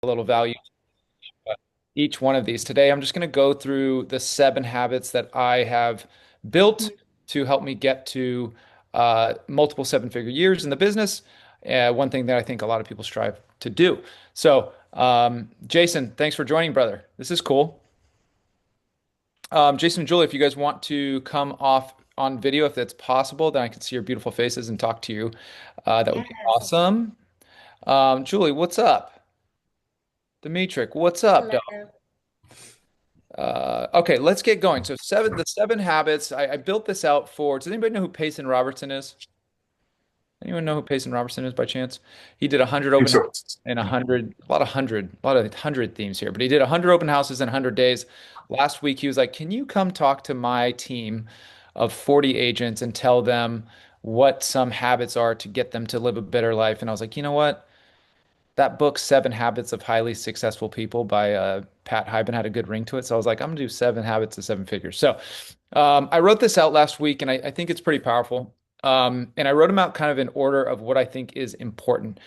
a little value to each one of these. Today, I'm just going to go through the 7 habits that I have built to help me get to multiple seven-figure years in the business. One thing that I think a lot of people strive to do. So, Jason, thanks for joining, brother. This is cool. Jason and Julie, if you guys want to come off on video, if that's possible, then I can see your beautiful faces and talk to you. That would be Yes. awesome. Julie, what's up? Demetric, what's up, dog? Hello. Okay, let's get going. So the 7 habits. I built this out for. Does anybody know who Payson Robertson is? Anyone know who Payson Robertson is by chance? He did 100 think open so. houses and 100, a lot of hundred themes here, but he did 100 open houses in 100 days. Last week, he was like, "Can you come talk to my team of 40 agents and tell them what some habits are to get them to live a better life?" And I was like, you know what? That book, Seven Habits of Highly Successful People by Pat Hyben, had a good ring to it. So I was like, I'm gonna do 7 habits of 7 figures. So I wrote this out last week, and I think it's pretty powerful. And I wrote them out kind of in order of what I think is important.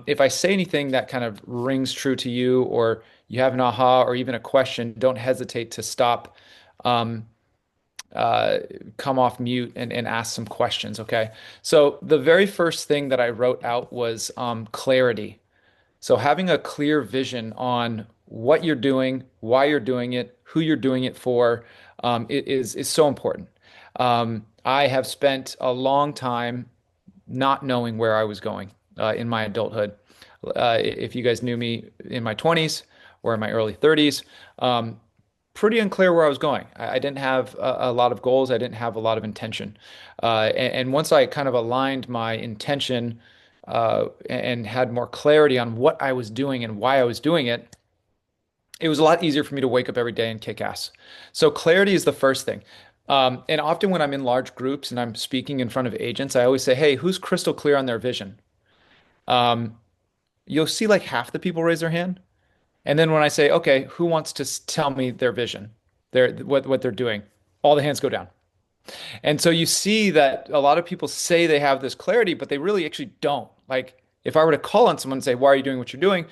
If I say anything that kind of rings true to you, or you have an aha, or even a question, don't hesitate to stop, um, uh, come off mute, and ask some questions. Okay. So the very first thing that I wrote out was clarity. So having a clear vision on what you're doing, why you're doing it, who you're doing it for, is so important. I have spent a long time not knowing where I was going in my adulthood. If you guys knew me in my 20s or in my early 30s, pretty unclear where I was going. I didn't have a lot of goals. I didn't have a lot of intention. And once I kind of aligned my intention and had more clarity on what I was doing and why I was doing it, it was a lot easier for me to wake up every day and kick ass. So clarity is the first thing. And often when I'm in large groups and I'm speaking in front of agents, I always say, "Hey, who's crystal clear on their vision?" Um, you'll see like half the people raise their hand. And then when I say, "Okay, who wants to tell me their vision, what they're doing?" All the hands go down. And so you see that a lot of people say they have this clarity, but they really actually don't. Like if I were to call on someone and say, "Why are you doing what you're doing?"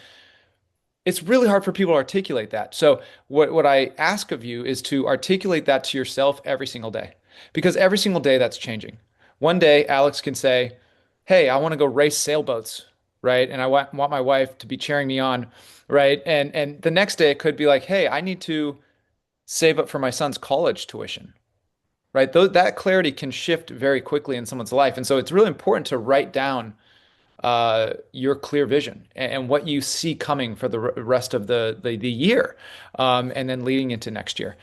It's really hard for people to articulate that. So what I ask of you is to articulate that to yourself every single day, because every single day that's changing. One day Alex can say, "Hey, I want to go race sailboats," right? And I want my wife to be cheering me on, right? And the next day it could be like, "Hey, I need to save up for my son's college tuition," right? That clarity can shift very quickly in someone's life. And so it's really important to write down your clear vision and what you see coming for the rest of the year, and then leading into next year.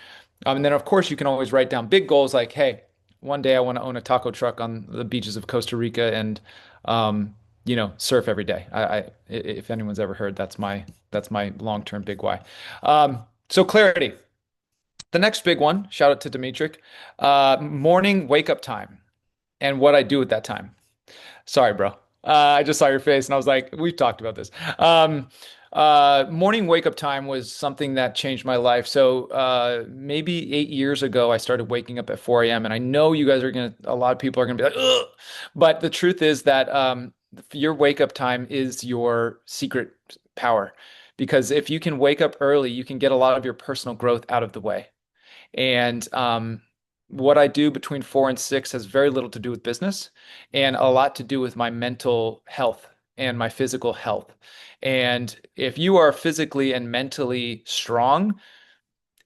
And then, of course, you can always write down big goals like, "Hey, one day I want to own a taco truck on the beaches of Costa Rica and, surf every day." If anyone's ever heard, that's my long-term big why. So clarity. The next big one, shout out to Dimitrik, morning wake up time and what I do at that time. Sorry, bro. I just saw your face and I was like, we've talked about this. Morning wake up time was something that changed my life. So maybe 8 years ago, I started waking up at 4 a.m. And I know you guys are a lot of people are gonna be like, "Ugh." But the truth is that your wake up time is your secret power. Because if you can wake up early, you can get a lot of your personal growth out of the way. And what I do between 4 and 6 has very little to do with business and a lot to do with my mental health and my physical health. And if you are physically and mentally strong,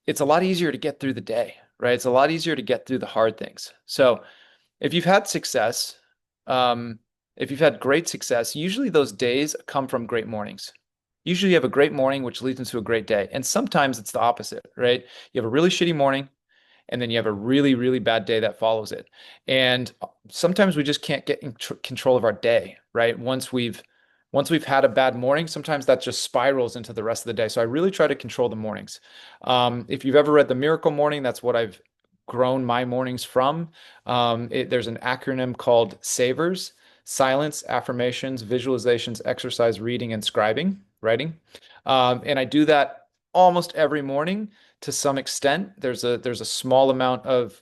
it's a lot easier to get through the day, right? It's a lot easier to get through the hard things. So if you've had success, um, if you've had great success, usually those days come from great mornings. Usually you have a great morning, which leads into a great day. And sometimes it's the opposite, right? You have a really shitty morning and then you have a really, really bad day that follows it. And sometimes we just can't get in control of our day, right? Once we've had a bad morning, sometimes that just spirals into the rest of the day. So I really try to control the mornings. If you've ever read The Miracle Morning, that's what I've grown my mornings from. There's an acronym called SAVERS: silence, affirmations, visualizations, exercise, reading, and scribing, writing. And I do that almost every morning to some extent. There's a small amount of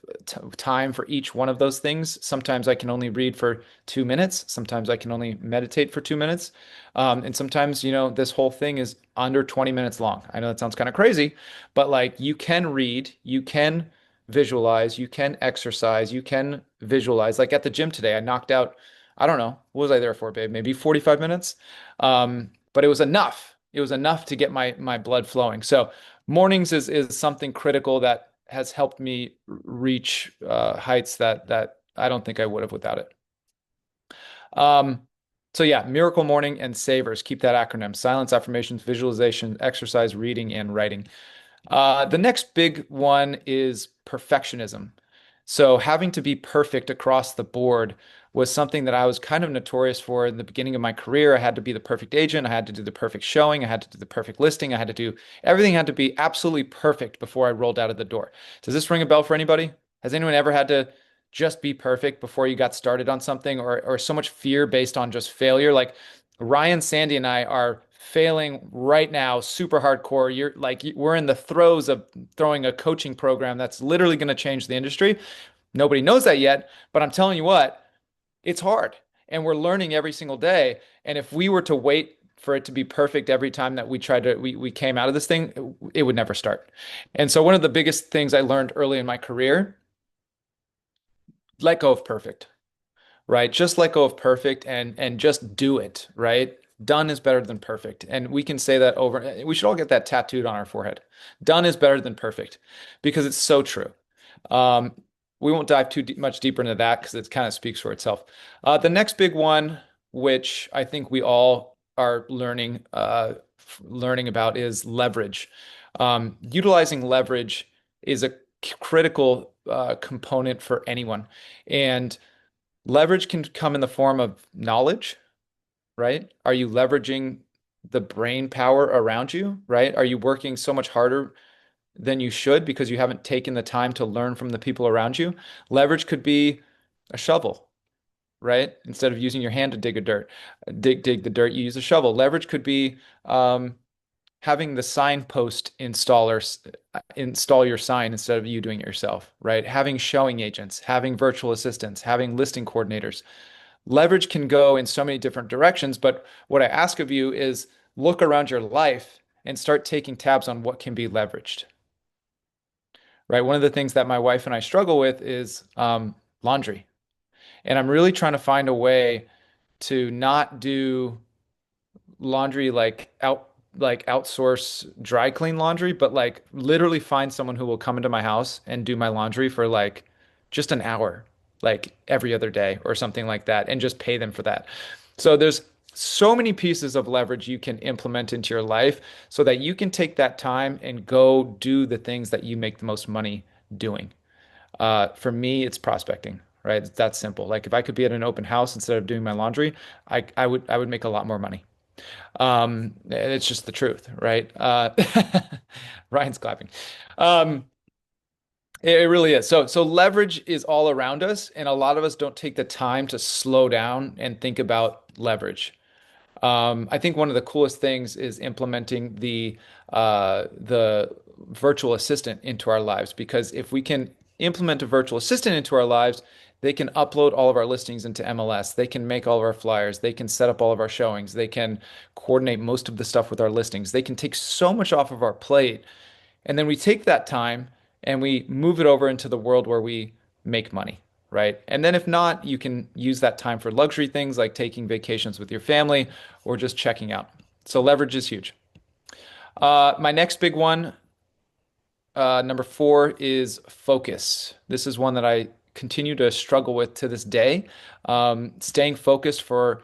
time for each one of those things. Sometimes I can only read for 2 minutes. Sometimes I can only meditate for 2 minutes. And sometimes, this whole thing is under 20 minutes long. I know that sounds kind of crazy, but like you can read, you can visualize, you can exercise, you can visualize. Like at the gym today, I knocked out, I don't know, what was I there for, babe? Maybe 45 minutes. But it was enough. It was enough to get my blood flowing. So mornings is something critical that has helped me reach heights that I don't think I would have without it. Um, so yeah, Miracle Morning and Savers. Keep that acronym. Silence, affirmations, visualization, exercise, reading, and writing. The next big one is perfectionism. So having to be perfect across the board was something that I was kind of notorious for in the beginning of my career. I had to be the perfect agent. I had to do the perfect showing. I had to do the perfect listing. I had to do everything had to be absolutely perfect before I rolled out of the door. Does this ring a bell for anybody? Has anyone ever had to just be perfect before you got started on something or so much fear based on just failure? Like Ryan, Sandy, and I are failing right now, super hardcore. You're like, we're in the throes of throwing a coaching program that's literally going to change the industry. Nobody knows that yet, but I'm telling you what, it's hard. And we're learning every single day. And if we were to wait for it to be perfect every time that we came out of this thing, it would never start. And so one of the biggest things I learned early in my career, let go of perfect, right? Just let go of perfect and just do it, right? Done is better than perfect. And we can say that over, we should all get that tattooed on our forehead. Done is better than perfect because it's so true. Um, we won't dive much deeper into that because it kind of speaks for itself. The next big one, which I think we all are learning about, is leverage. Utilizing leverage is a critical component for anyone, and leverage can come in the form of knowledge, right? Are you leveraging the brain power around you, right? Are you working so much harder than you should because you haven't taken the time to learn from the people around you? Leverage could be a shovel, right? Instead of using your hand to dig the dirt, you use a shovel. Leverage could be having the signpost install your sign instead of you doing it yourself, right? Having showing agents, having virtual assistants, having listing coordinators. Leverage can go in so many different directions, but what I ask of you is look around your life and start taking tabs on what can be leveraged, right? One of the things that my wife and I struggle with is laundry. And I'm really trying to find a way to not do laundry like outsource dry clean laundry, but like literally find someone who will come into my house and do my laundry for like just an hour, like every other day or something like that, and just pay them for that. So there's so many pieces of leverage you can implement into your life so that you can take that time and go do the things that you make the most money doing. For me, it's prospecting, right? It's that simple. Like if I could be at an open house instead of doing my laundry, I would make a lot more money. It's just the truth, right? Ryan's clapping. Um, it really is. So leverage is all around us, and a lot of us don't take the time to slow down and think about leverage. I think one of the coolest things is implementing the virtual assistant into our lives because if we can implement a virtual assistant into our lives, they can upload all of our listings into MLS. They can make all of our flyers. They can set up all of our showings. They can coordinate most of the stuff with our listings. They can take so much off of our plate. And then we take that time and we move it over into the world where we make money, right? And then if not, you can use that time for luxury things like taking vacations with your family or just checking out. So leverage is huge. My next big one, number four, is focus. This is one that I continue to struggle with to this day. Staying focused for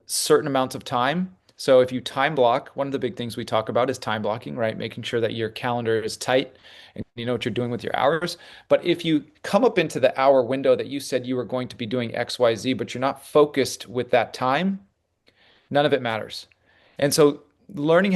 certain amounts of time. So if you time block, one of the big things we talk about is time blocking, right? Making sure that your calendar is tight and you know what you're doing with your hours. But if you come up into the hour window that you said you were going to be doing XYZ, but you're not focused with that time, none of it matters. And so learning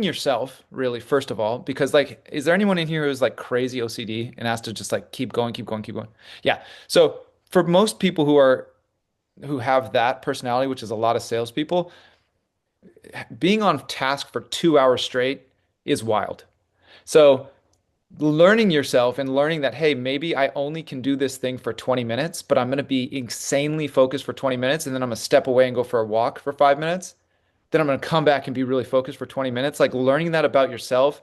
yourself really first of all, because like, is there anyone in here who's like crazy OCD and has to just like keep going, keep going, keep going? Yeah. So for most people who have that personality, which is a lot of salespeople, being on task for 2 hours straight is wild. So learning yourself and learning that, hey, maybe I only can do this thing for 20 minutes, but I'm going to be insanely focused for 20 minutes and then I'm going to step away and go for a walk for 5 minutes. then I'm going to come back and be really focused for 20 minutes. Like learning that about yourself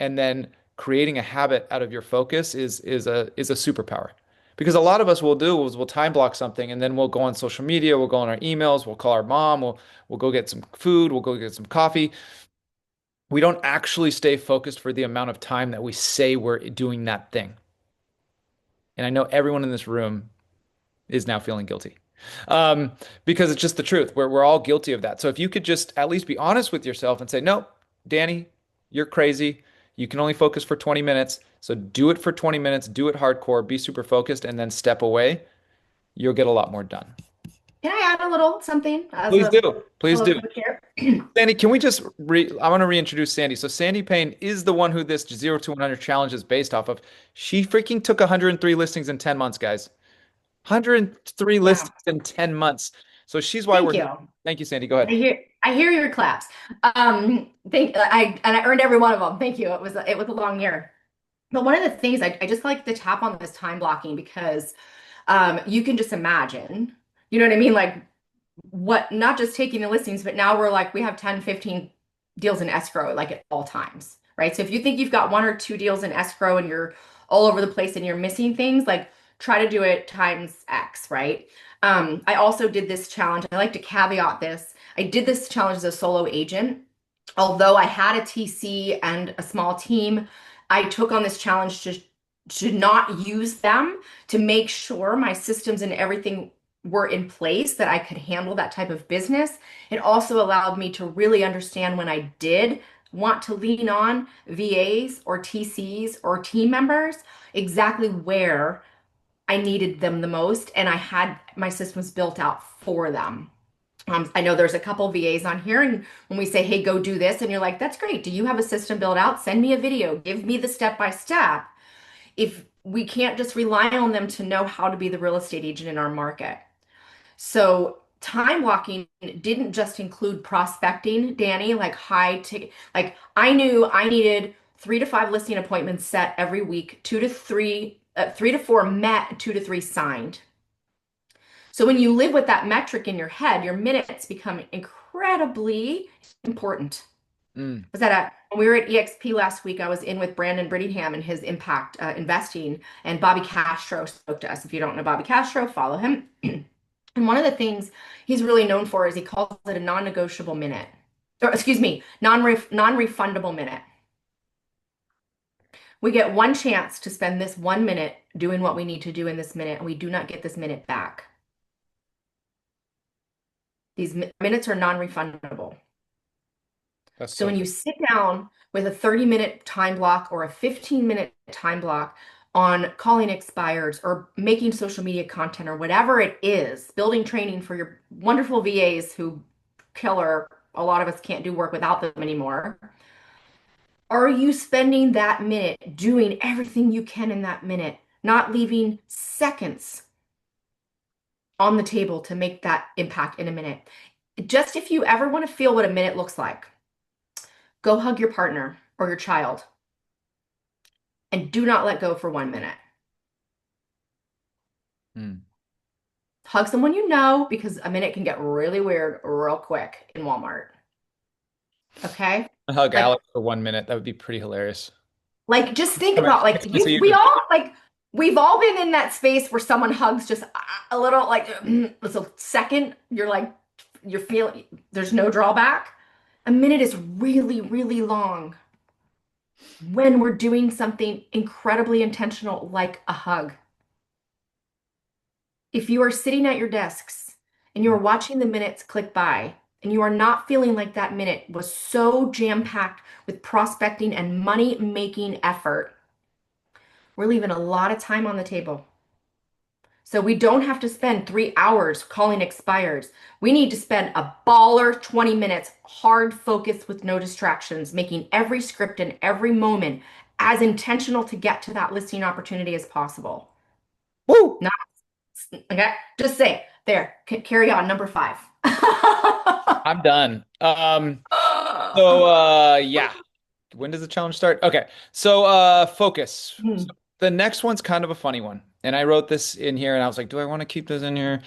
and then creating a habit out of your focus is a superpower. Because a lot of us will do is we'll time block something and then we'll go on social media, we'll go on our emails, we'll call our mom, we'll go get some food, we'll go get some coffee. We don't actually stay focused for the amount of time that we say we're doing that thing. And I know everyone in this room is now feeling guilty. Um, because it's just the truth. We're all guilty of that. So if you could just at least be honest with yourself and say, no, Danny, you're crazy. You can only focus for 20 minutes. So do it for 20 minutes, do it hardcore, be super focused, and then step away. You'll get a lot more done. Can I add a little something as Please a do. Please fellow do. coach here? Sandy, can we just I want to reintroduce Sandy. So Sandy Payne is the one who this 0 to 100 challenge is based off of. She freaking took 103 listings in 10 months, guys. 103 Yeah. listings in 10 months. So she's why Thank we're here. you. Thank you, Sandy. Go ahead. I hear your claps. I earned every one of them. Thank you. It was a long year. But one of the things I just like to tap on this time blocking because you can just imagine, you know what I mean? Like what, not just taking the listings, but now we're like, we have 10, 15 deals in escrow, like at all times, right? So if you think you've got one or two deals in escrow and you're all over the place and you're missing things, like try to do it times X, right? I also did this challenge. I like to caveat this. I did this challenge as a solo agent. Although I had a TC and a small team, I took on this challenge to not use them to make sure my systems and everything were in place that I could handle that type of business. It also allowed me to really understand when I did want to lean on VAs or TCs or team members, exactly where I needed them the most. And I had my systems built out for them. I know there's a couple VAs on here, and when we say, hey, go do this, and you're like, that's great. Do you have a system built out? Send me a video. Give me the step by step. If we can't just rely on them to know how to be the real estate agent in our market. So time blocking didn't just include prospecting, Danny, like high ticket. Like I knew I needed 3 to 5 listing appointments set every week, 3 to 4 met, 2 to 3 signed. So when you live with that metric in your head, your minutes become incredibly important. Mm. Was that when we were at EXP last week? I was in with Brandon Brittingham and his impact investing, and Bobby Castro spoke to us. If you don't know Bobby Castro, follow him. And one of the things he's really known for is he calls it a non-negotiable minute, or excuse me, non-refundable minute. We get one chance to spend this 1 minute doing what we need to do in this minute, and we do not get this minute back. These minutes are non-refundable. That's So so when you good. sit down with a 30-minute time block or a 15-minute time block on calling expireds or making social media content or whatever it is, building training for your wonderful VAs who killer, a lot of us can't do work without them anymore. Are you spending that minute doing everything you can in that minute, not leaving seconds on the table to make that impact in a minute? Just if you ever want to feel what a minute looks like, go hug your partner or your child and do not let go for 1 minute. Mm. Hug someone you know because a minute can get really weird real quick in Walmart. Okay? Hug Like, Alex for 1 minute. That would be pretty hilarious. just think Come here. about like So you we all like we've all been in that space where someone hugs just a little like it's a second, you're like you're feeling there's no drawback. A minute is really, really long when we're doing something incredibly intentional like a hug. If you are sitting at your desks and you are watching the minutes click by and you are not feeling like that minute was so jam-packed with prospecting and money-making effort, we're leaving a lot of time on the table. So we don't have to spend 3 hours calling expires. We need to spend a baller 20 minutes, hard focus with no distractions, making every script and every moment as intentional to get to that listing opportunity as possible. Woo! Not, okay, just say, there, carry on, number 5. I'm done. Yeah. When does the challenge start? Okay. So focus. So Hmm. the next one's kind of a funny one. And I wrote this in here and I was like, do I want to keep this in here?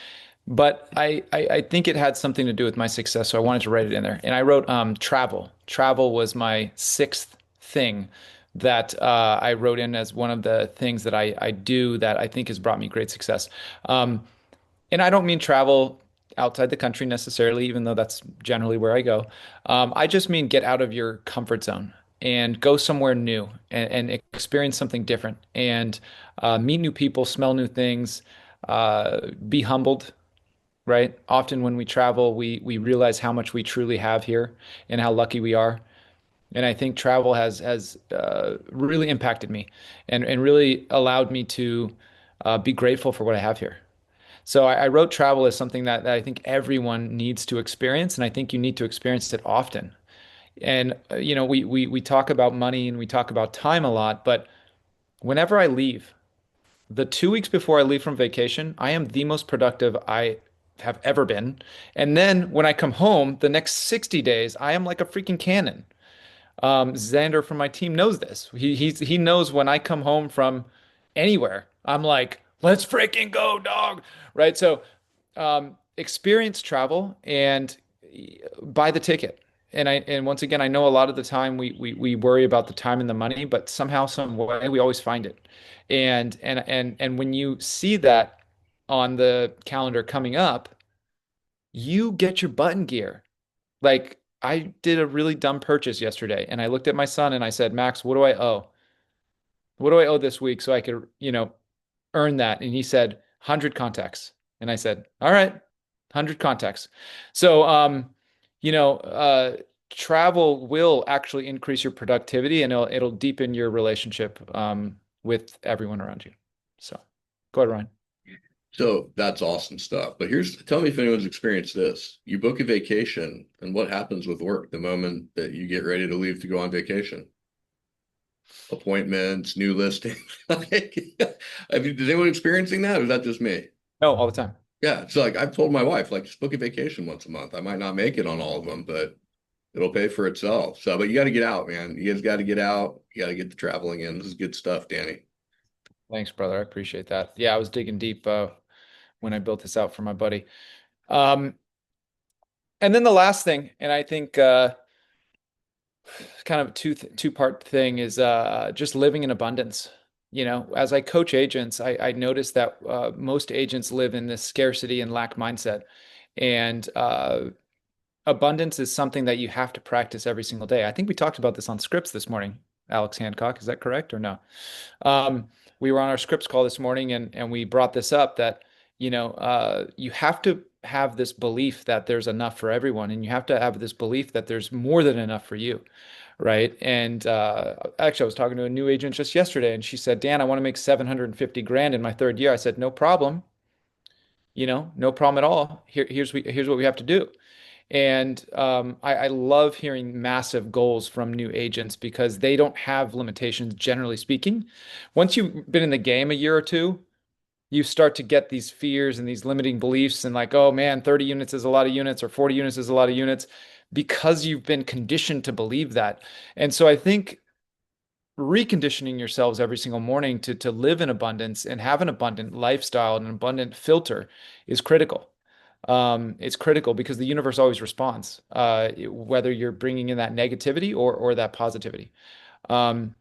But I think it had something to do with my success, so I wanted to write it in there. And I wrote travel. Travel was my sixth thing that I wrote in as one of the things that I do that I think has brought me great success. Um, and I don't mean travel outside the country necessarily, even though that's generally where I go. I just mean get out of your comfort zone and go somewhere new and experience something different and meet new people, smell new things, be humbled, right? Often when we travel, we realize how much we truly have here and how lucky we are. And I think travel has really impacted me and really allowed me to be grateful for what I have here. So I wrote travel as something that I think everyone needs to experience, and I think you need to experience it often. And we talk about money and we talk about time a lot, but whenever I leave, the 2 weeks before I leave from vacation, I am the most productive I have ever been. And then when I come home, the next 60 days, I am like a freaking cannon. Xander from my team knows this. He knows when I come home from anywhere, I'm like, let's freaking go, dog. Right? So experience travel and buy the ticket. And once again, I know a lot of the time we worry about the time and the money, but somehow, some way, we always find it. And when you see that on the calendar coming up, you get your button gear. Like I did a really dumb purchase yesterday, and I looked at my son and I said, Max, what do I owe? What do I owe this week so I could, earn that? And he said, 100 contacts. And I said, all right, 100 contacts. So, you know, uh, travel will actually increase your productivity and it'll deepen your relationship with everyone around you. So, go ahead, Ryan. So that's awesome stuff. But tell me if anyone's experienced this. You book a vacation, and what happens with work the moment that you get ready to leave to go on vacation? Appointments, new listings. Like, is anyone experiencing that, or is that just me? No, all the time. Yeah. So like I've told my wife, like, just book a vacation once a month. I might not make it on all of them, but it'll pay for itself. So, but you got to get out, man. You guys got to get out. You got to get the traveling in. This is good stuff, Danny. Thanks, brother. I appreciate that. Yeah, I was digging deep when I built this out for my buddy. Um, and then the last thing, and I think kind of two-part thing is just living in abundance. As I coach agents, I notice that most agents live in this scarcity and lack mindset. And abundance is something that you have to practice every single day. I think we talked about this on scripts this morning, Alex Hancock. Is that correct or no? We were on our scripts call this morning and we brought this up that, you have to have this belief that there's enough for everyone, and you have to have this belief that there's more than enough for you. Right. And actually, I was talking to a new agent just yesterday, and she said, Dan, I want to make 750 grand in my third year. I said, no problem. No problem at all. Here's what we have to do. And I love hearing massive goals from new agents because they don't have limitations, generally speaking. Once you've been in the game a year or two, you start to get these fears and these limiting beliefs and like, oh man, 30 units is a lot of units or 40 units is a lot of units because you've been conditioned to believe that. And so I think reconditioning yourselves every single morning to live in abundance and have an abundant lifestyle and an abundant filter is critical. It's critical because the universe always responds, whether you're bringing in that negativity or that positivity. Um,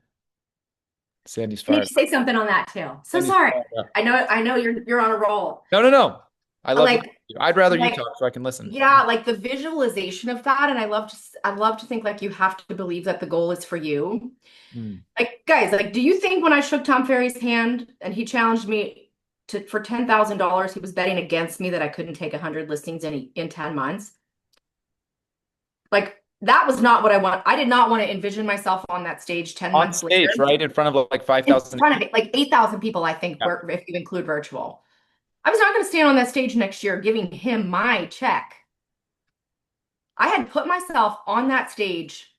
Sandy's I need to fired. say something on that too. So Sandy's sorry. fired up. I know you're on a roll. No, no, no. I love to. Like I'd rather you like talk so I can listen. yeah, like the visualization of that, and I love to think like you have to believe that the goal is for you. Hmm. Like guys, like do you think when I shook Tom Ferry's hand and he challenged me to for $10,000, he was betting against me that I couldn't take 100 listings in 10 months? Like that was not what I want. I did not want to envision myself on that stage 10 On months later stage, right in front of like in 5,000. front of it, like 8,000 people, I think, Yeah. if you include virtual. I was not going to stand on that stage next year giving him my check. I had put myself on that stage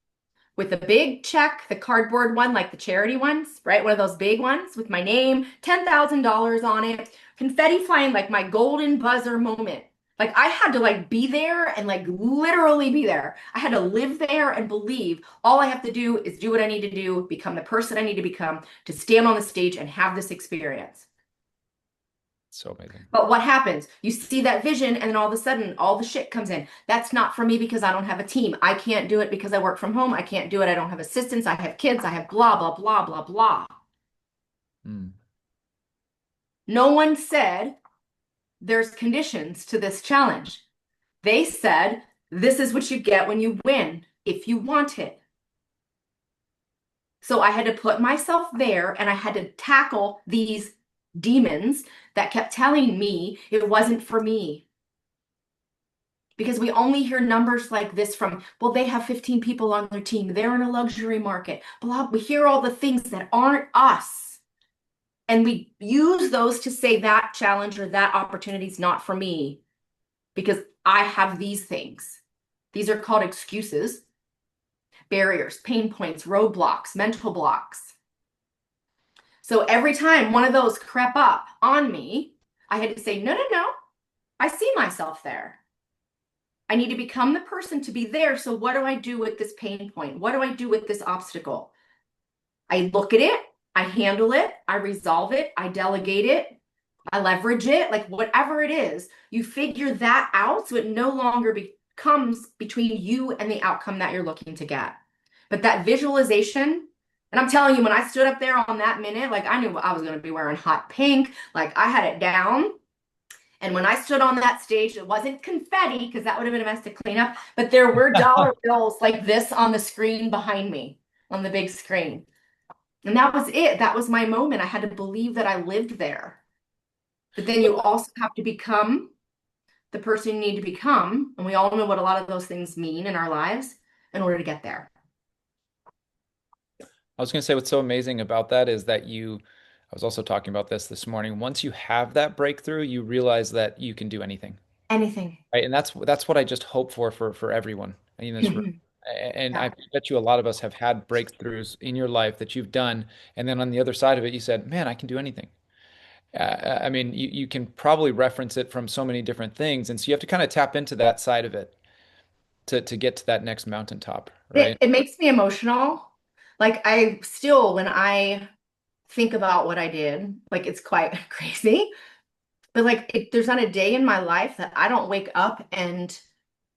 with a big check, the cardboard one, like the charity ones, right? One of those big ones with my name, $10,000 on it, confetti flying, like my golden buzzer moment. Like I had to like be there and like literally be there. I had to live there and believe all I have to do is do what I need to do, become the person I need to become to stand on the stage and have this experience. So amazing. But what happens? You see that vision, and then all of a sudden, all the shit comes in. That's not for me because I don't have a team. I can't do it because I work from home. I can't do it. I don't have assistants. I have kids. I have blah, blah, blah, blah, blah. Mm. No one said there's conditions to this challenge. They said this is what you get when you win, if you want it. So I had to put myself there and I had to tackle these demons that kept telling me it wasn't for me. Because we only hear numbers like this from, well, they have 15 people on their team. They're in a luxury market. Blah. We hear all the things that aren't us. And we use those to say that challenge or that opportunity is not for me because I have these things. These are called excuses, barriers, pain points, roadblocks, mental blocks. So every time one of those crept up on me, I had to say, no, no, no, I see myself there. I need to become the person to be there. So what do I do with this pain point? What do I do with this obstacle? I look at it, I handle it, I resolve it, I delegate it, I leverage it, like whatever it is, you figure that out so it no longer becomes between you and the outcome that you're looking to get. But that visualization, and I'm telling you, when I stood up there on that minute, like I knew I was going to be wearing hot pink, like I had it down. And when I stood on that stage, it wasn't confetti because that would have been a mess to clean up, but there were dollar bills like this on the screen behind me, on the big screen. And that was it. That was my moment. I had to believe that I lived there. But then you also have to become the person you need to become. And we all know what a lot of those things mean in our lives in order to get there. I was going to say what's so amazing about that is that I was also talking about this morning. Once you have that breakthrough, you realize that you can do anything, Anything. right? And that's what I just hope for everyone in this room. And I Yeah. bet you a lot of us have had breakthroughs in your life that you've done, and then on the other side of it, you said, "Man, I can do anything." I mean, you can probably reference it from so many different things, and so you have to kind of tap into that side of it to get to that next mountaintop, It, right? it makes me emotional. Like I still, when I think about what I did, like it's quite crazy. But like there's not a day in my life that I don't wake up and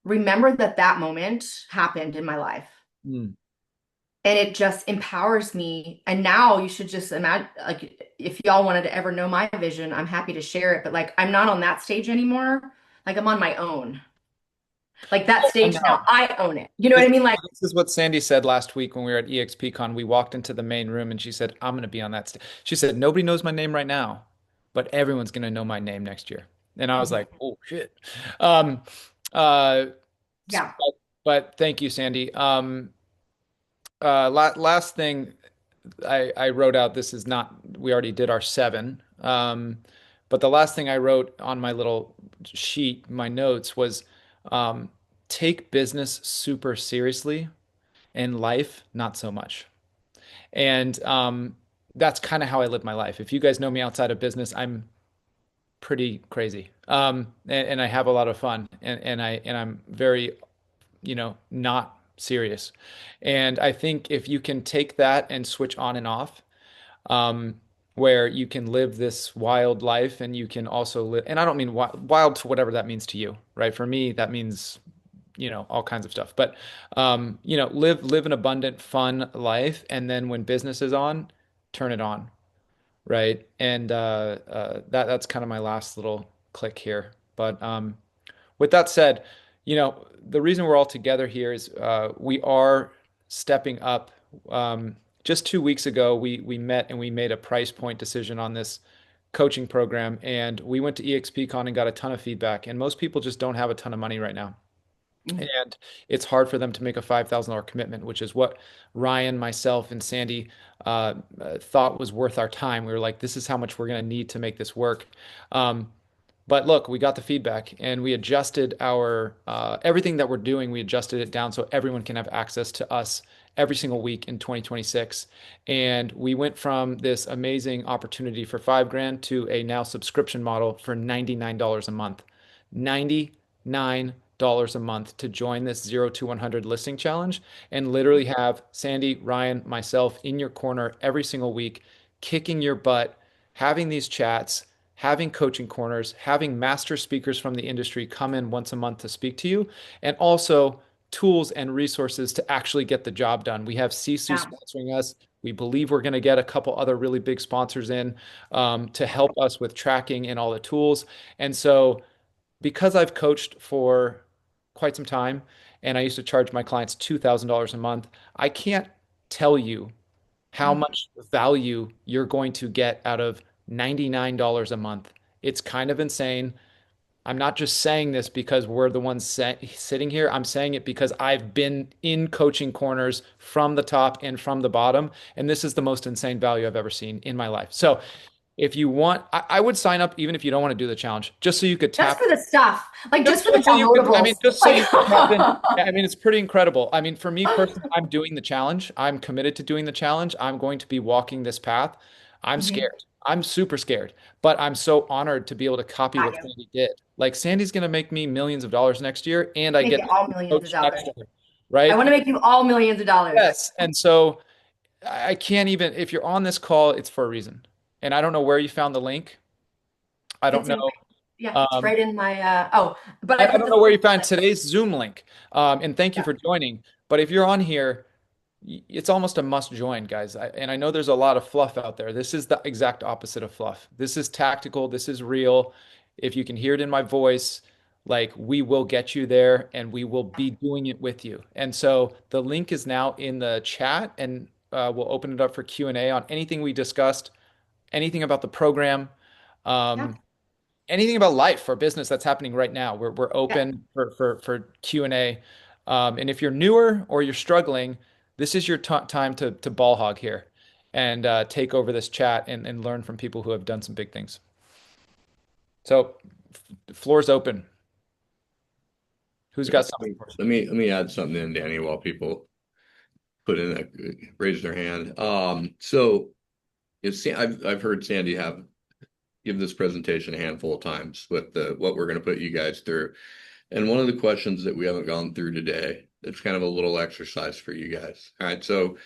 remember that that moment happened in my life. Mm. And it just empowers me. And now you should just imagine, like, if y'all wanted to ever know my vision, I'm happy to share it. But like, I'm not on that stage anymore. Like, I'm on my own. Like that I stage now, know. I own it. You know what This, I mean? Like, this is what Sandy said last week when we were at EXPCon. We walked into the main room and she said, "I'm going to be on that stage." She said, "Nobody knows my name right now, but everyone's going to know my name next year." And I was like, "Oh shit." Um, uh, yeah. but thank you, Sandy. Last thing I wrote out, this is not, we already did our seven. But the last thing I wrote on my little sheet, my notes was, um, take business super seriously and life, not so much. And that's kind of how I live my life. If you guys know me outside of business, I'm pretty crazy. And I have a lot of fun and I'm very, not serious. And I think if you can take that and switch on and off, um, where you can live this wild life and you can also live, and I don't mean wild to whatever that means to you, right? For me, that means, all kinds of stuff. But live an abundant, fun life, and then when business is on, turn it on, right? And that's kind of my last little click here. But with that said, the reason we're all together here is we are stepping up. Just 2 weeks ago, we met and we made a price point decision on this coaching program, and we went to EXPCon and got a ton of feedback. And most people just don't have a ton of money right now. Mm. And it's hard for them to make a $5,000 commitment, which is what Ryan, myself, and Sandy thought was worth our time. We were like, this is how much we're going to need to make this work. But look, we got the feedback and we adjusted our everything that we're doing, we adjusted it down so everyone can have access to us every single week in 2026. And we went from this amazing opportunity for 5 grand to a now subscription model for $99 a month. $99 a month to join this 0 to 100 listing challenge and literally have Sandy, Ryan, myself in your corner every single week, kicking your butt, having these chats, having coaching corners, having master speakers from the industry come in once a month to speak to you, and also tools and resources to actually get the job done. We have Sisu Yeah. sponsoring us. We believe we're going to get a couple other really big sponsors in to help us with tracking and all the tools. And so, because I've coached for quite some time and I used to charge my clients $2,000 a month, I can't tell you how Mhm. much value you're going to get out of $99 a month. It's kind of insane. I'm not just saying this because we're the ones sitting here. I'm saying it because I've been in coaching corners from the top and from the bottom. And this is the most insane value I've ever seen in my life. So if you want, I would sign up even if you don't want to do the challenge, just so you could Just tap. for the stuff, like just for the Just so you could, I mean, downloadables. just so Like, you could tap in. Yeah, I mean, it's pretty incredible. I mean, for me personally, I'm doing the challenge. I'm committed to doing the challenge. I'm going to be walking this path. I'm Mhm. scared. I'm super scared, but I'm so honored to be able to copy Got what you. Sandy did. Like Sandy's going to make me millions of dollars next year, and I Make get it to all millions of coach dollars. next year, I right? want to make you all millions of dollars. Yes. And so I can't even, if you're on this call, it's for a reason. And I don't know where you found the link. I don't It's in, know. yeah, it's Um, right in my, but I I put don't the know where link you found in it. today's Zoom link. And thank you Yeah. for joining. But if you're on here, it's almost a must join, guys. And I know there's a lot of fluff out there. This is the exact opposite of fluff. This is tactical. This is real. If you can hear it in my voice, like we will get you there and we will be doing it with you. And so the link is now in the chat and we'll open it up for Q&A on anything we discussed, anything about the program. Yeah. Um, Anything about life or business that's happening right now. We're Yeah. open for Q&A. And if you're newer or you're struggling, this is your t time to ball hog here and take over this chat and learn from people who have done some big things. So the floor's open. Who's Yeah, got something for us? let me add something in, Danny, while people put in that raise their hand. So it's I've heard Sandy have give this presentation a handful of times with the what we're going to put you guys through. And one of the questions that we haven't gone through today, it's kind of a little exercise for you guys. All right, so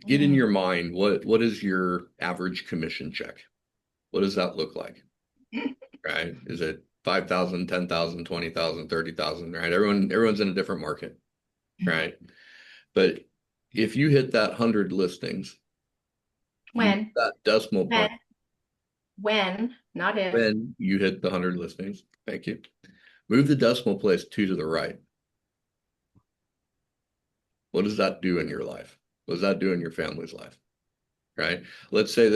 get in Mhm. your mind what is your average commission check? What does that look like? Right? Is it 5,000, 10,000, 20,000, 30,000? Right? Everyone's in a different market, right? But if you hit that 100 listings, you When, that decimal when, point not if. when you hit the 100 listings. Thank you. Move the decimal place two to the right. What does that do in your life? What does that do in your family's life? Right? Let's say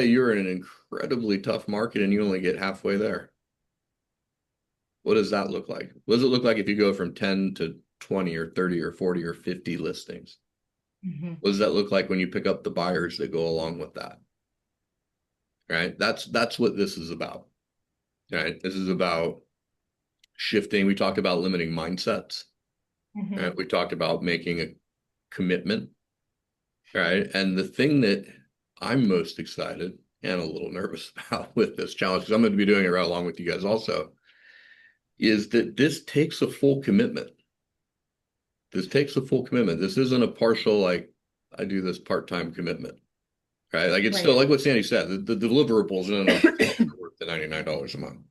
you're in an incredibly tough market and you only get halfway there. What does that look like? What does it look like if you go from 10 to 20 or 30 or 40 or 50 listings? Mhm. What does that look like when you pick up the buyers that go along with that? Right? That's what this is about. Right? This is about shifting. We talked about limiting mindsets. Right? Mhm. We talked about making a commitment. Right? And the thing that I'm most excited and a little nervous about with this challenge, because I'm going to be doing it right along with you guys also, is that this takes a full commitment. This takes a full commitment. This isn't a partial, like, I do this part-time commitment, right? Like, it's still Right. like what Sandy said, the deliverables in and of themselves are worth the $99 a month,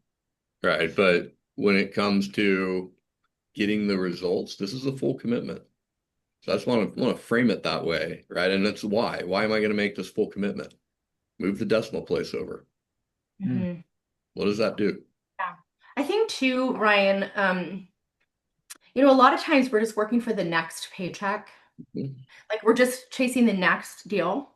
right? But when it comes to getting the results, this is a full commitment. So I just want to frame it that way, right? And that's why. Why am I going to make this full commitment? Move the decimal place over. Hmm. Mhm. What does that do? Yeah. I think too, Ryan, a lot of times we're just working for the next paycheck. Like we're just chasing the next deal.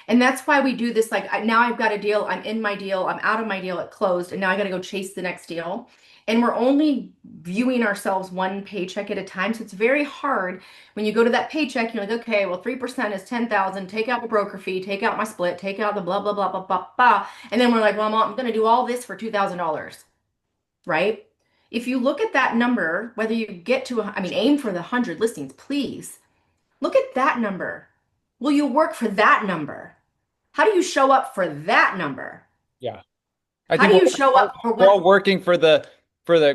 And that's why we do this. Like now I've got a deal, I'm in my deal, I'm out of my deal, it closed, and now I got to go chase the next deal. And we're only viewing ourselves one paycheck at a time. So it's very hard when you go to that paycheck, you're like, okay, well, 3% is 10,000, take out the broker fee, take out my split, take out the blah, blah, blah, blah, blah, blah. And then we're like, well, I'm going to do all this for $2,000, right? If you look at that number, whether you get to, I mean, aim for the 100 listings, please. Look at that number. Will you work for that number? How do you show up for that number? Yeah. I How think do you show up for we're what? all working for the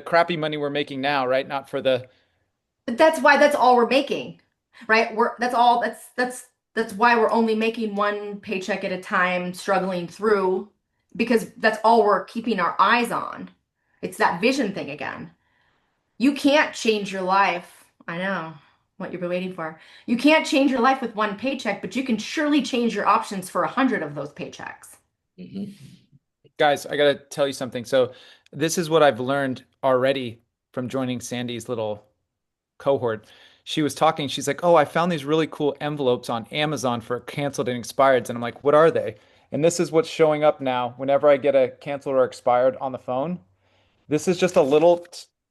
crappy money we're making now, right? Not for the That's why that's all we're making, right? We're that's all that's why we're only making one paycheck at a time, struggling through. because that's all we're keeping our eyes on. It's that vision thing again. You can't change your life. I know what you've been waiting for. You can't change your life with one paycheck, but you can surely change your options for 100 of those paychecks. Mhm. Guys, I gotta tell you something. So this is what I've learned already from joining Sandy's little cohort. She was talking, she's like, "Oh, I found these really cool envelopes on Amazon for canceled and expireds." And I'm like, "What are they?" And this is what's showing up now whenever I get a canceled or expired on the phone. This is just a little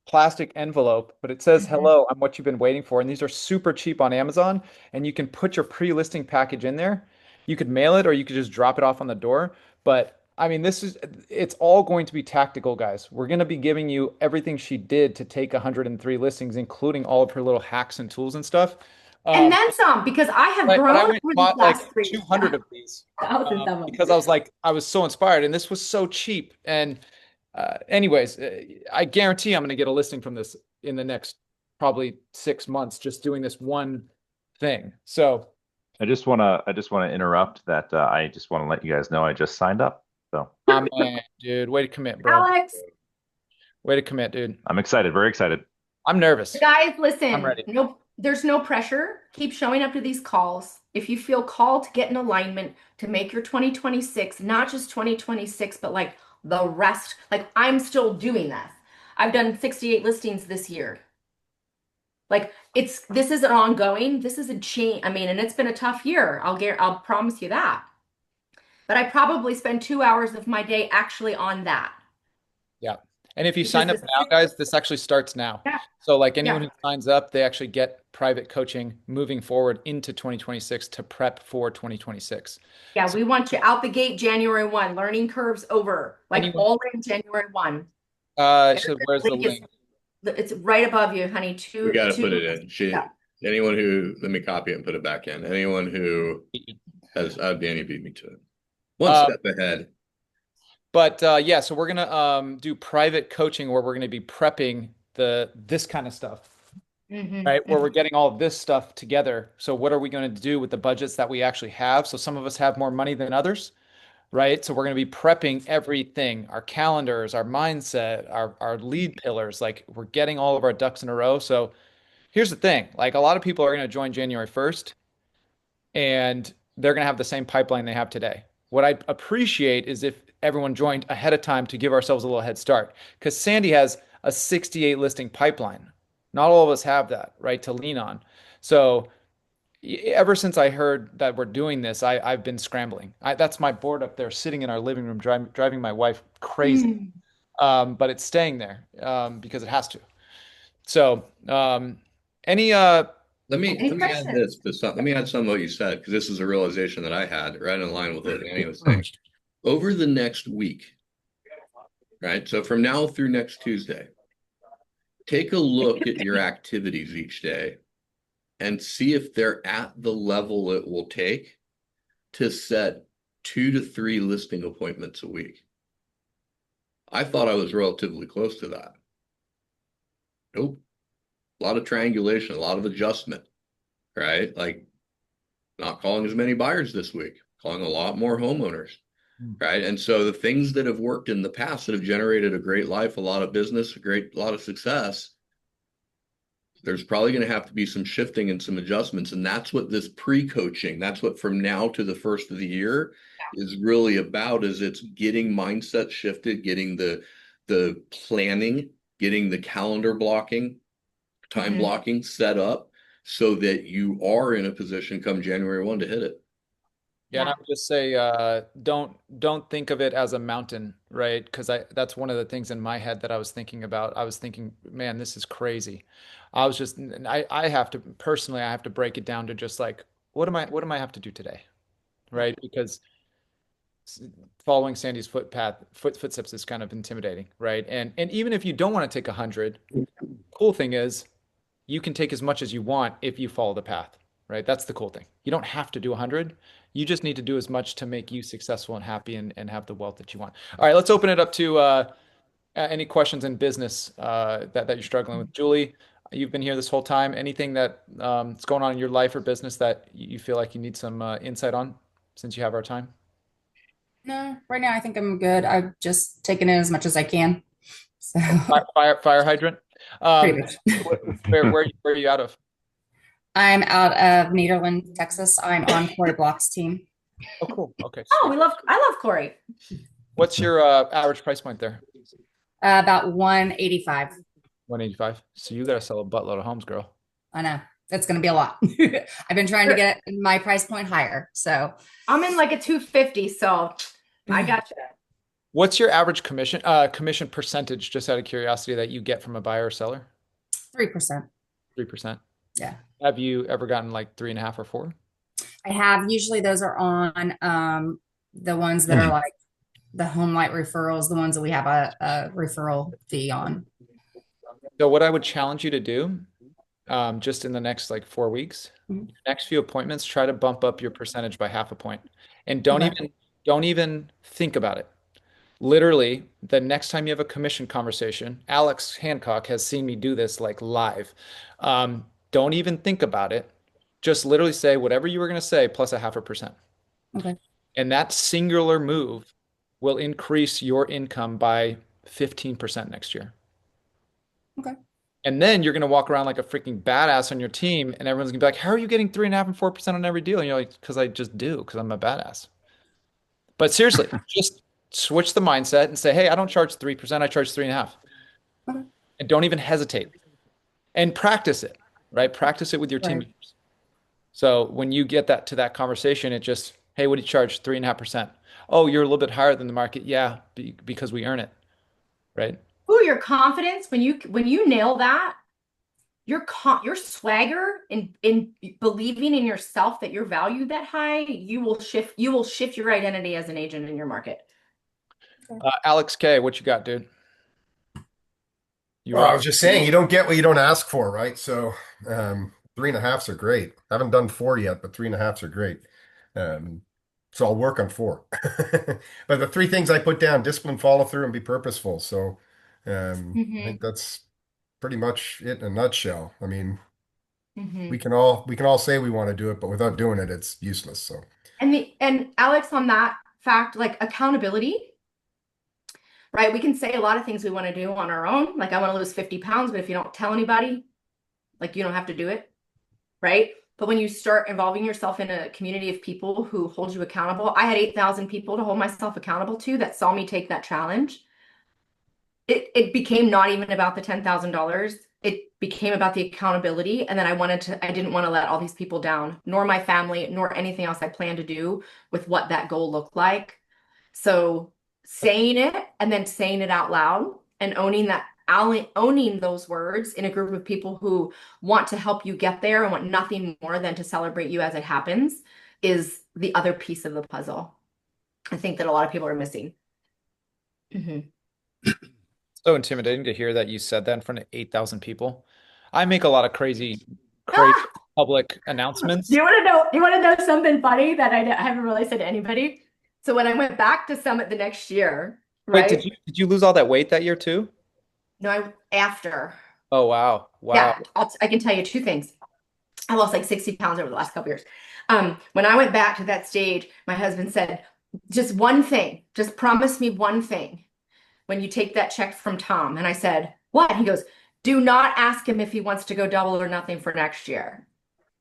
plastic envelope, but it says, Mhm. "Hello, I'm what you've been waiting for." And these are super cheap on Amazon, and you can put your pre-listing package in there. You could mail it or you could just drop it off on the door. But I mean, it's all going to be tactical, guys. We're going to be giving you everything she did to take 103 listings, including all of her little hacks and tools and stuff. And Um, then some, because I have but I grown went and over these bought like last three 200 of these thousands of them. because I was like, I was so inspired, and this was so cheap. And anyways, I guarantee I'm going to get a listing from this in the next probably 6 months, just doing this one thing. So, I just want to interrupt that. I just want to let you guys know I just signed up. So man, dude, way to commit, bro. Alex, Way to commit, dude. I'm excited, very excited. I'm nervous. guys, I'm listen, ready. no, there's no pressure. Keep showing up to these calls. If you feel called to get in alignment to make your 2026, not just 2026, but like the rest, like I'm still doing this. I've done 68 listings this year. Like this is an ongoing, this is a change. I mean, and it's been a tough year. I'll promise you that. But I probably spend 2 hours of my day actually on that Yeah. And if you because sign up this, now, guys, this actually starts now. yeah, So, like anyone yeah. who signs up, they actually get private coaching moving forward into 2026 to prep for 2026. Yeah, So, we want you out the gate January 1, learning curves over, like anyone, all in January 1. she said, Everybody's where's the link is link? it's right above you, honey. We Two, got to two. put it in. Yeah. Anyone who, let me copy it and put it back in. Anyone who has, Danny beat me to it. One Uh, step ahead. but yeah, so we're gonna do private coaching where we're gonna be prepping this kind of stuff, Hmm. right? Where we're getting all of this stuff together. So what are we going to do with the budgets that we actually have? So some of us have more money than others, right? So we're going to be prepping everything, our calendars, our mindset, our lead pillars. Like we're getting all of our ducks in a row. So here's the thing, like a lot of people are going to join January 1st and they're going to have the same pipeline they have today. What I appreciate is if everyone joined ahead of time to give ourselves a little head start because Sandy has a 68 listing pipeline. Not all of us have that, right, to lean on. So ever since I heard that we're doing this, I've been scrambling. That's my board up there sitting in our living room, driving my wife crazy. Mm. But it's staying there because it has to. So, any Let Any me add questions? this to some, let me add some of what you said, because this is a realization that I had right in line with what Danny was saying. Over the next week, right? So from now through next Tuesday, take a look at your activities each day and see if they're at the level it will take to set 2 to 3 listing appointments a week. I thought I was relatively close to that. Nope. A lot of triangulation, a lot of adjustment, right? Like not calling as many buyers this week, calling a lot more homeowners, right? And so the things that have worked in the past that have generated a great life, a lot of business, a lot of success, there's probably going to have to be some shifting and some adjustments. And that's what this pre-coaching, that's what from now to the first of the year is really about, is it's getting mindset shifted, getting the planning, getting the calendar blocking, time Hmm. blocking set up so that you are in a position come January 1 to hit it. Yeah, and I Yeah. would just say don't think of it as a mountain, right? Because I that's one of the things in my head that I was thinking about. I was thinking, man, this is crazy. I was just I have to personally I have to break it down to just like what am I have to do today, Yeah. right? Because following Sandy's footsteps is kind of intimidating, right? And even if you don't want to take 100, cool thing is you can take as much as you want if you follow the path, right? That's the cool thing. You don't have to do 100. You just need to do as much to make you successful and happy and have the wealth that you want. All right, let's open it up to any questions in business that you're struggling with. Julie, you've been here this whole time. Anything that is going on in your life or business that you feel like you need some insight on since you have our time? No, right now I think I'm good. I've just taken in as much as I can. So Fire hydrant. pretty Um, much. where are you out of? I'm out of Nederland, Texas. I'm on Corey Block's team. Oh, cool. Okay, Oh, sweet. I love Corey. What's your average price point there? About 185. 185. So you gotta sell a buttload of homes, girl. I know. That's going to be a lot. I've been trying to get my price point higher. So I'm in like a 250, so I got you. What's your average commission percentage, just out of curiosity, that you get from a buyer or seller? 3%. 3%. Yeah. Have you ever gotten like 3.5 or 4? I have. Usually those are on the ones that are like the home light referrals, the ones that we have a referral fee on. So what I would challenge you to do, just in the next like 4 weeks, Mhm. next few appointments, try to bump up your percentage by half a point, and Okay. don't even think about it. Literally, the next time you have a commission conversation, Alex Hancock has seen me do this like live. Don't even think about it. Just literally say whatever you were going to say plus a half a percent. Okay. And that singular move will increase your income by 15% next year. Okay. And then you're going to walk around like a freaking badass on your team, and everyone's going to be like, how are you getting 3.5 and 4% on every deal? And you're like, because I just do, because I'm a badass. But seriously, just switch the mindset and say, hey, I don't charge 3%, I charge 3.5. Okay. And don't even hesitate and practice it, right? Practice it with your team Right. members. So when you get that to that conversation, it just, hey, what do you charge? 3.5%. Oh, you're a little bit higher than the market. Yeah, because we earn it, right? Ooh, your confidence when you nail that, your swagger in believing in yourself that you're valued that high, you will shift your identity as an agent in your market. Alex K, what you got, dude? You Well, I rock. was just saying, you don't get what you don't ask for, right? So, 3.5s are great. I haven't done 4 yet, but 3.5s are great. Um, so I'll work on 4. But the 3 things I put down: discipline, follow through, and be purposeful. So, I Hmm. think that's pretty much it in a nutshell. I mean, Hmm. we can all say we want to do it, but without doing it, it's useless. So, And Alex, on that fact, like accountability, right? We can say a lot of things we want to do on our own. Like I want to lose 50 pounds, but if you don't tell anybody, like you don't have to do it, right? But when you start involving yourself in a community of people who hold you accountable, I had 8,000 people to hold myself accountable to that saw me take that challenge. It became not even about the $10,000. It became about the accountability. And then I didn't want to let all these people down, nor my family, nor anything else I planned to do with what that goal looked like. So saying it and then saying it out loud and owning those words in a group of people who want to help you get there and want nothing more than to celebrate you as it happens is the other piece of the puzzle. I think that a lot of people are missing. Mhm. So intimidating to hear that you said that in front of 8,000 people. I make a lot of crazy Ah! public announcements. You want to know something funny that I haven't really said to anybody? So when I went back to Summit the next year, Wait, right? did you lose all that weight that year too? No, after. Oh, wow. Wow. Yeah, I can tell you 2 things. I lost like 60 pounds over the last couple years. When I went back to that stage, my husband said, just one thing, just promise me one thing when you take that check from Tom. And I said, what? He goes, do not ask him if he wants to go double or nothing for next year.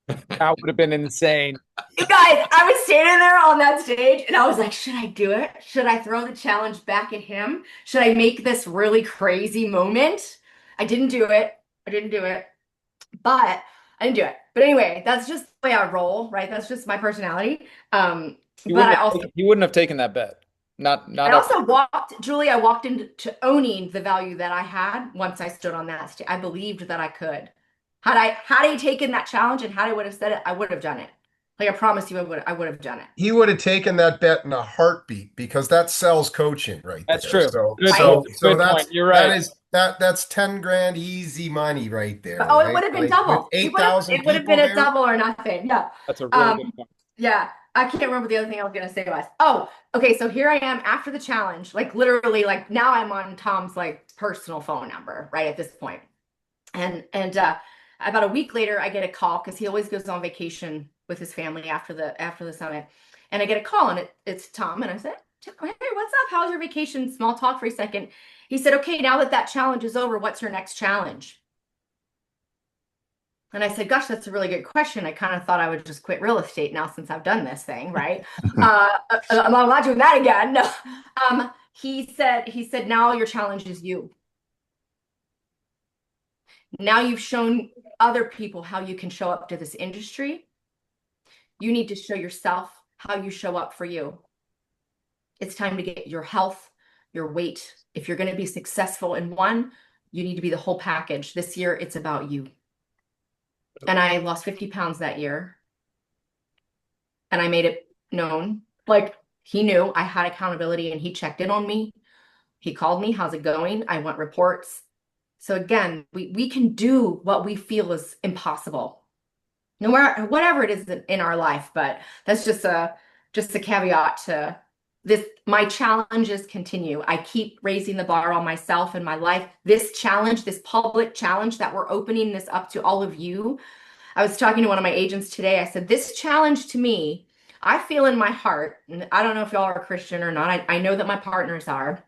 That would have been insane. You guys, I was standing there on that stage and I was like, should I do it? Should I throw the challenge back at him? Should I make this really crazy moment? I didn't do it. I didn't do it, but I didn't do it. But anyway, that's just the way I roll, right? That's just my personality. But You wouldn't have taken that bet. I Not up. also walked, Julie, I walked into owning the value that I had once I stood on that stage. I believed that I could. Had I taken that challenge and had I would have said it, I would have done it. Like I promise you, I would have done it. he would have taken that bet in a heartbeat because that sells coaching right That's there. true. So, Good Right? point. so, so Good that's point. You're that right. is that's 10 grand easy money right But, there, oh, it right? would have been Like with double. It 8,000 would have been people a there. double or nothing. Yeah. That's a really good Um, point. yeah. I can't remember what the other thing I was gonna say was. Oh, okay. So here I am after the challenge. Like literally, like now I'm on Tom's like personal phone number, right at this point. And about a week later, I get a call because he always goes on vacation with his family after the summit. And I get a call and it's Tom. And I said, Hey, what's up? How's your vacation? Small talk for a second. He said, okay, now that that challenge is over, what's your next challenge? And I said, gosh, that's a really good question. I kind of thought I would just quit real estate now since I've done this thing, right? I'm not allowed to do that again. No. He said, now your challenge is you. Now you've shown other people how you can show up to this industry. You need to show yourself how you show up for you. It's time to get your health, your weight. If you're going to be successful in one, you need to be the whole package. This year, it's about you. And I lost 50 pounds that year. And I made it known. Like he knew I had accountability and he checked in on me. He called me, how's it going? I want reports. So again, we can do what we feel is impossible. No matter whatever it is in our life, but that's just a caveat to this. My challenges continue. I keep raising the bar on myself and my life. This challenge, this public challenge that we're opening this up to all of you. I was talking to one of my agents today. I said, this challenge to me, I feel in my heart, and I don't know if y'all are Christian or not. I know that my partners are,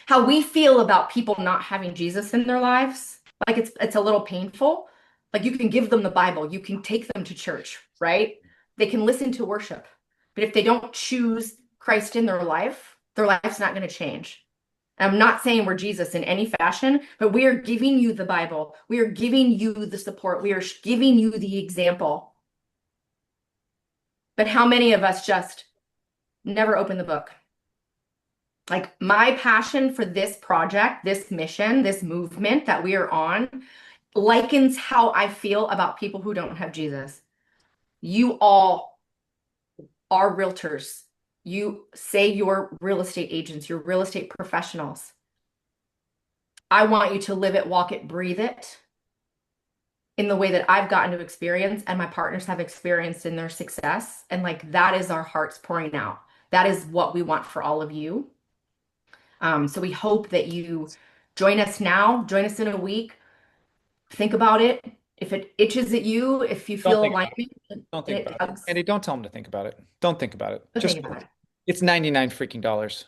how we feel about people not having Jesus in their lives. Like it's a little painful. Like you can give them the Bible, you can take them to church, right? They can listen to worship. But if they don't choose Christ in their life's not going to change. I'm not saying we're Jesus in any fashion, but we are giving you the Bible. We are giving you the support. We are giving you the example. But how many of us just never open the book? Like my passion for this project, this mission, this movement that we are on likens how I feel about people who don't have Jesus. You all are realtors. You say you're real estate agents, you're real estate professionals. I want you to live it, walk it, breathe it in the way that I've gotten to experience and my partners have experienced in their success. And like that is our hearts pouring out. That is what we want for all of you. So we hope that you join us now, join us in a week. Think about it. If it itches at you, if you Don't feel think about it. alignment and Don't think it about it. tugs, Andy, don't tell him to think about it. Don't think about it. so Just think about it. it's 99 freaking dollars.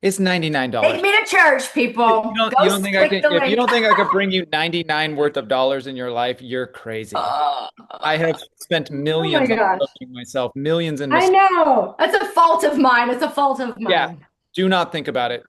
It's $99. Take me to church, people. You Go don't think I click can the if you link. don't think I could bring you 99 worth of dollars in your life, you're crazy. Oh, I have spent oh my millions on gosh. coaching myself, millions in I mistakes. know. That's a fault of mine. It's a fault of Yeah, mine. do not think about it.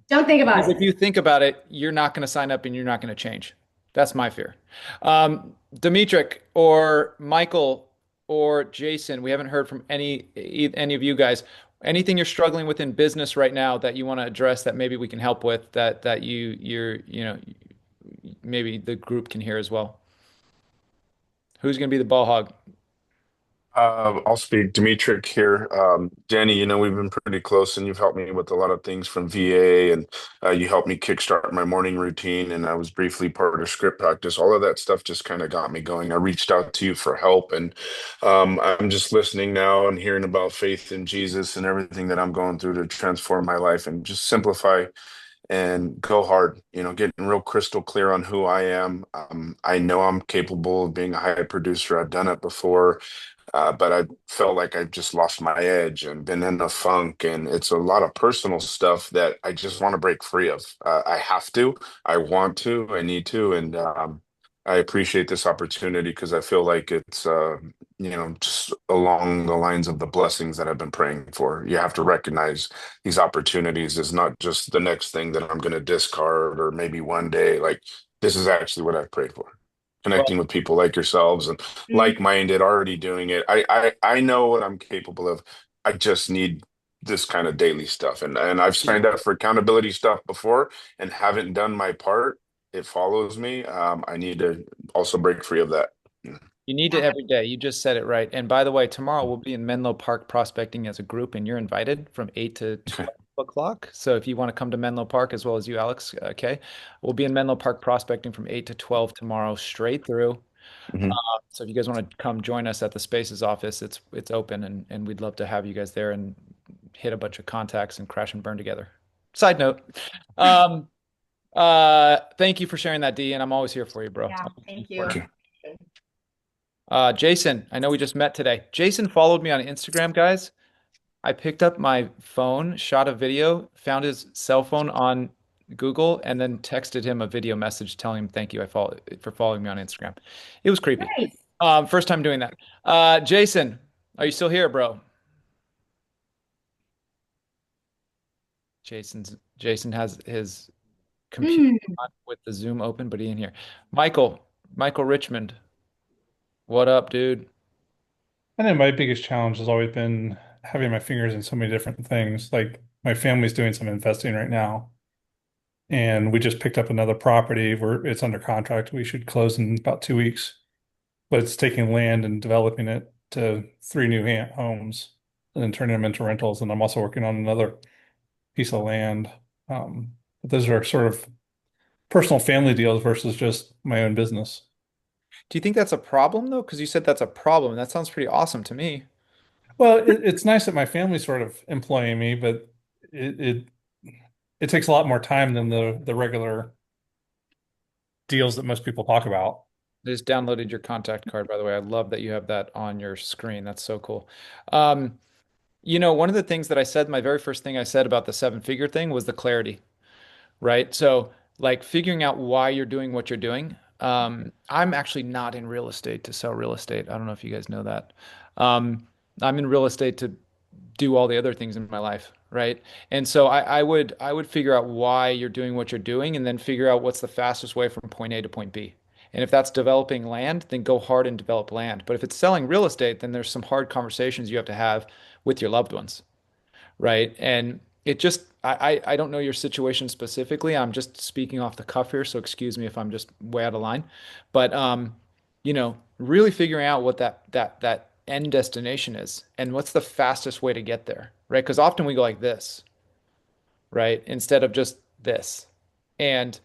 Don't think about Because it. if you think about it, you're not going to sign up and you're not going to change. That's my fear. Dimitrik or Michael or Jason, we haven't heard from any of you guys. Anything you're struggling with in business right now that you want to address that maybe we can help with that maybe the group can hear as well. Who's going to be the ball hog? I'll speak. Dimitri here. Danny, we've been pretty close and you've helped me with a lot of things from VA and you helped me kickstart my morning routine and I was briefly part of script practice. All of that stuff just kind of got me going. I reached out to you for help and I'm just listening now and hearing about faith in Jesus and everything that I'm going through to transform my life and just simplify and go hard, getting real crystal clear on who I am. I know I'm capable of being a high producer. I've done it before. But I felt like I just lost my edge and been in a funk, and it's a lot of personal stuff that I just want to break free of. I have to, I want to, I need to, and I appreciate this opportunity because I feel like it's, just along the lines of the blessings that I've been praying for. You have to recognize these opportunities is not just the next thing that I'm going to discard or maybe one day. Like this is actually what I've prayed for. Well, Connecting with people like yourselves and Mm, like-minded, already doing it. I know what I'm capable of. I just need this kind of daily stuff. And I've signed up for accountability stuff before and haven't done my part. It follows me. I need to also break free of that. you need to yeah. every day. You just said it right. And by the way, tomorrow we'll be in Menlo Park prospecting as a group, and you're invited from 8 to Okay. 12 o'clock. So if you want to come to Menlo Park as well as you, Alex, okay, we'll be in Menlo Park prospecting from 8 to 12 tomorrow, straight through. Mhm. So if you guys want to come join us at the Spaces office, it's open, and we'd love to have you guys there and hit a bunch of contacts and crash and burn together. Side note. Um, thank you for sharing that, D, and I'm always here for you, bro. Yeah, thank Thank you. you. Jason, I know we just met today. Jason followed me on Instagram, guys. I picked up my phone, shot a video, found his cell phone on Google, and then texted him a video message telling him thank you for following me on Instagram. It was creepy. Nice. First time doing that. Jason, are you still here, bro? Jason has his computer Mm. on with the Zoom open, but he ain't here. Michael Richmond, what up, dude? I think my biggest challenge has always been having my fingers in so many different things. Like my family's doing some investing right now, and we just picked up another property where it's under contract. We should close in about 2 weeks, but it's taking land and developing it to three new homes and then turning them into rentals. And I'm also working on another piece of land. But those are sort of personal family deals versus just my own business. Do you think that's a problem though? Because you said that's a problem. That sounds pretty awesome to me. Well, it's nice that my family's sort of employing me, but it, it it takes a lot more time than the regular deals that most people talk about. I just downloaded your contact card, by the way. I love that you have that on your screen. That's so cool. Um, one of the things that I said, my very first thing I said about the seven-figure thing was the clarity, right? So, like figuring out why you're doing what you're doing. I'm actually not in real estate to sell real estate. I don't know if you guys know that. Um, I'm in real estate to do all the other things in my life, right? And so I would figure out why you're doing what you're doing and then figure out what's the fastest way from point A to point B. And if that's developing land, then go hard and develop land. But if it's selling real estate, then there's some hard conversations you have to have with your loved ones, right? And it just I don't know your situation specifically. I'm just speaking off the cuff here, so excuse me if I'm just way out of line. But really figuring out what that end destination is and what's the fastest way to get there, right? Because often we go like this, right? Instead of just this. And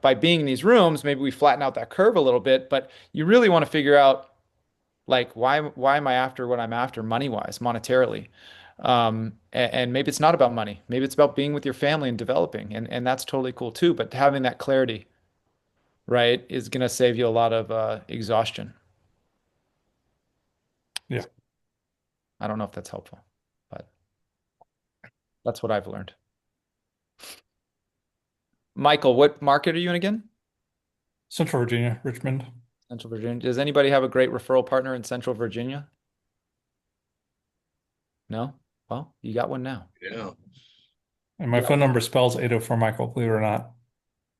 by being in these rooms, maybe we flatten out that curve a little bit, but you really want to figure out like why am I after what I'm after money wise, monetarily? And maybe it's not about money. Maybe it's about being with your family and developing, and that's totally cool too. But having that clarity, right, is gonna save you a lot of exhaustion. Yeah. I don't know if that's helpful, but that's what I've learned. Michael, what market are you in again? Central Virginia, Richmond. Central Virginia. Does anybody have a great referral partner in Central Virginia? No? Well, you got one now. Yeah. And my phone number spells 804 Michael, believe it or not.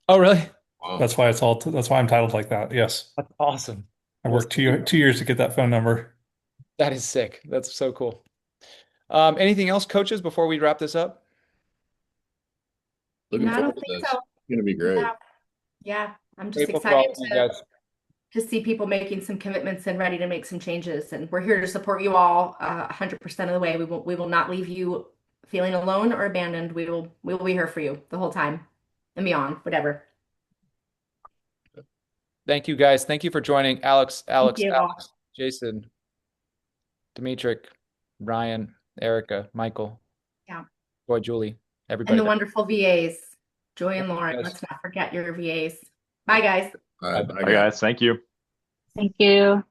Oh, really? Wow. That's why I'm titled like that. Yes. That's awesome. I worked 2 years to get that phone number. That is sick. That's so cool. Anything else, coaches, before we wrap this up? Looking No, I forward don't to think this. so. It's going to be great. Yeah. Yeah. I'm just Grateful for all excited of you guys. to see people making some commitments and ready to make some changes. And we're here to support you all 100% of the way. We will not leave you feeling alone or abandoned. We will be here for you the whole time and beyond, whatever. Thank you, guys. Thank you for joining. Thank you all. Jason, Dimitrik, Ryan, Erica, Michael, Yeah. Boy, Julie, And everybody. the wonderful VAs, Joy and Thank you, Lauren. guys. Let's not forget your VAs. Bye, guys. All right. Bye, guys. Thank you. Thank you.